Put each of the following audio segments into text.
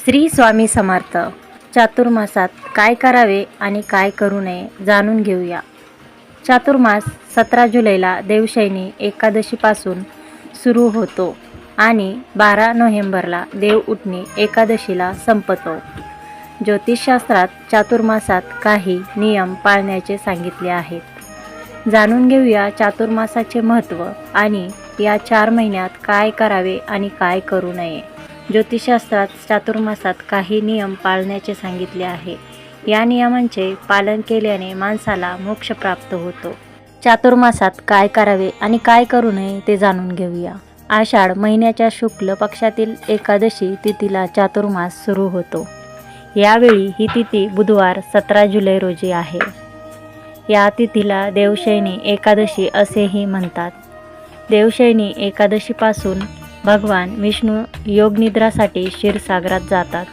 श्री स्वामी समर्थ. चातुर्मासात काय करावे आणि काय करू नये जाणून घेऊया. चातुर्मास 17 जुलैला देवशयनी एकादशीपासून सुरू होतो आणि 12 नोव्हेंबरला देव उठणी एकादशीला संपतो. ज्योतिषशास्त्रात चातुर्मासात काही नियम पाळण्याचे सांगितले आहेत. जाणून घेऊया चातुर्मासाचे महत्त्व आणि या 4 महिन्यात काय करावे आणि काय करू नये. ज्योतिषशास्त्रात चातुर्मासात काही नियम पाळण्याचे सांगितले आहे. या नियमांचे पालन केल्याने माणसाला मोक्ष प्राप्त होतो. चातुर्मासात काय करावे आणि काय करू नये ते जाणून घेऊया. आषाढ महिन्याच्या शुक्ल पक्षातील एकादशी तिथीला चातुर्मास सुरू होतो. यावेळी ही तिथी बुधवार 17 जुलै रोजी आहे. या तिथीला देवशयनी एकादशी असेही म्हणतात. देवशयनी एकादशीपासून भगवान विष्णू योगनिद्रासाठी क्षीरसागरात जातात.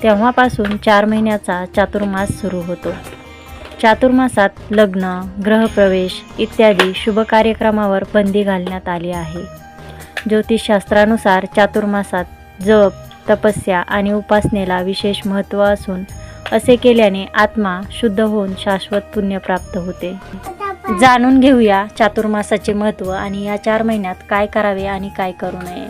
तेव्हापासून 4 महिन्याचा चातुर्मास सुरू होतो. चातुर्मासात लग्न, गृहप्रवेश इत्यादी शुभ कार्यक्रमावर बंदी घालण्यात आली आहे. ज्योतिषशास्त्रानुसार चातुर्मासात जप, तपस्या आणि उपासनेला विशेष महत्त्व असून असे केल्याने आत्मा शुद्ध होऊन शाश्वत पुण्य प्राप्त होते. जाणून घेऊया चातुर्मासाचे महत्त्व आणि या 4 महिन्यात काय करावे आणि काय करू नये.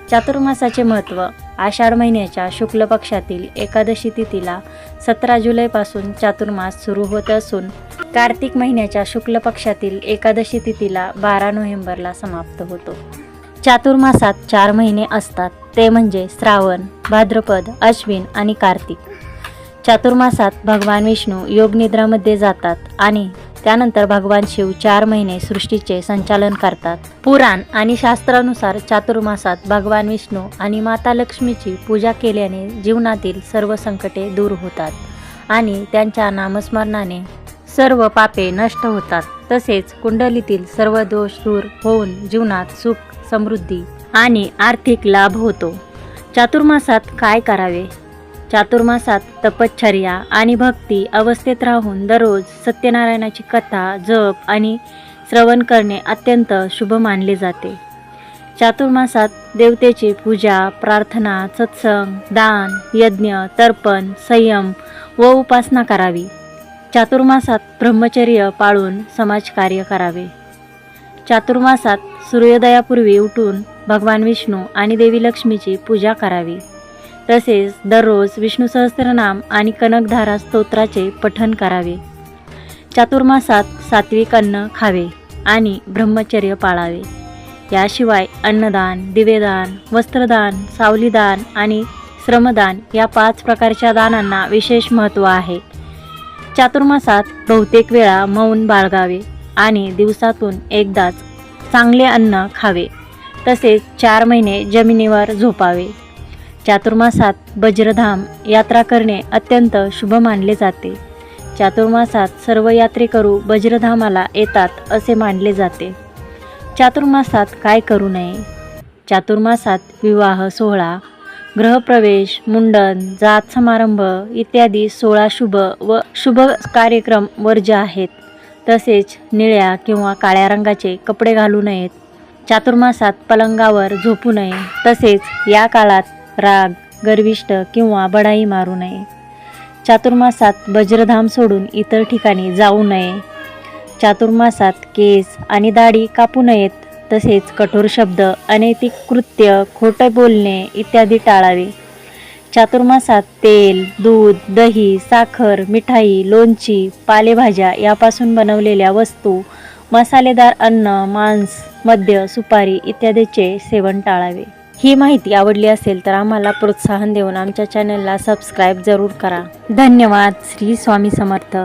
चातुर्मासाचे महत्त्व. आषाढ महिन्याच्या शुक्ल पक्षातील एकादशी तिथीला 17 जुलैपासून चातुर्मास सुरू होत असून कार्तिक महिन्याच्या शुक्ल पक्षातील एकादशी तिथीला 12 नोव्हेंबरला समाप्त होतो. चातुर्मासात 4 महिने असतात, ते म्हणजे श्रावण, भाद्रपद, अश्विन आणि कार्तिक. चातुर्मासात भगवान विष्णू योगनिद्रामध्ये जातात आणि त्यानंतर भगवान शिव 4 महिने सृष्टीचे संचालन करतात. पुराण आणि शास्त्रानुसार चातुर्मासात भगवान विष्णू आणि माता लक्ष्मीची पूजा केल्याने जीवनातील सर्व संकटे दूर होतात आणि त्यांच्या नामस्मरणाने सर्व पापे नष्ट होतात. तसेच कुंडलीतील सर्व दोष दूर होऊन जीवनात सुख, समृद्धी आणि आर्थिक लाभ होतो. चातुर्मासात काय करावे. चातुर्मासात तपश्चर्या आणि भक्ती अवस्थेत राहून दररोज सत्यनारायणाची कथा, जप आणि श्रवण करणे अत्यंत शुभ मानले जाते. चातुर्मासात देवतेची पूजा, प्रार्थना, सत्संग, दान, यज्ञ, तर्पण, संयम व उपासना करावी. चातुर्मासात ब्रह्मचर्य पाळून समाजकार्य करावे. चातुर्मासात सूर्योदयापूर्वी उठून भगवान विष्णू आणि देवी लक्ष्मीची पूजा करावी. तसेच दररोज विष्णू सहस्त्रनाम आणि कनकधारा स्तोत्राचे पठण करावे. चातुर्मासात सात्विक अन्न खावे आणि ब्रह्मचर्य पाळावे. याशिवाय अन्नदान, दिवेदान, वस्त्रदान, सावलीदान आणि श्रमदान या 5 प्रकारच्या दानांना विशेष महत्त्व आहे. चातुर्मासात बहुतेक वेळा मौन बाळगावे आणि दिवसातून एकदाच चांगले अन्न खावे. तसेच 4 महिने जमिनीवर झोपावे. चातुर्मासात वज्रधाम यात्रा करणे अत्यंत शुभ मानले जाते. चातुर्मासात सर्व यात्रेकरू वज्रधामाला येतात असे मानले जाते. चातुर्मासात काय करू नये. चातुर्मासात विवाह सोहळा, गृहप्रवेश, मुंडन, जात समारंभ इत्यादी 16 शुभ कार्यक्रम वर्ज्य आहेत. तसेच निळ्या किंवा काळ्या रंगाचे कपडे घालू नयेत. चातुर्मासात पलंगावर झोपू नये. तसेच या काळात राग, गर्विष्ठ किंवा बढाई मारू नये. चातुर्मासात वज्रधाम सोडून इतर ठिकाणी जाऊ नये. चातुर्मासात केस आणि दाढी कापू नयेत. तसेच कठोर शब्द, अनैतिक कृत्य, खोटे बोलणे इत्यादी टाळावे. चातुर्मासात तेल, दूध, दही, साखर, मिठाई, लोणची, पालेभाज्या यापासून बनवलेल्या वस्तू, मसालेदार अन्न, मांस, मद्य, सुपारी इत्यादीचे सेवन टाळावे. ही माहिती आवडली असेल तर आम्हाला प्रोत्साहन देऊन आमच्या चॅनलला सबस्क्राईब जरूर करा. धन्यवाद. श्री स्वामी समर्थ.